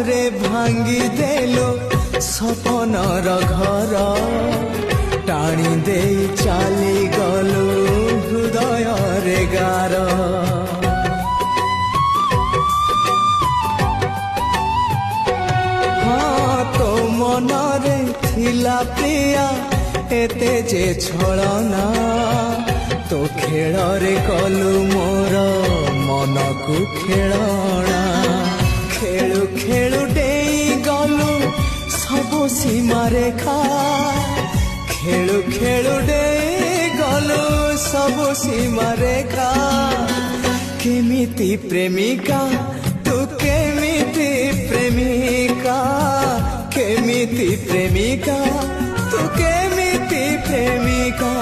रे भांगी देलो सपनर घर टाणी दे चाली गलु हृदय रे गार हाँ तो मन रे थिला प्रिया एते जे छलना तो खेल रे कलु मोर मन को खेलना खेलु खेलु डेई गलु सबु सीमा रेखा खेलु खेलु डेई गलु सबु सीमा रेखा केमिति प्रेमिका तू केमिति प्रेमिका केमिति प्रेमिका तू केमिति प्रेमिका।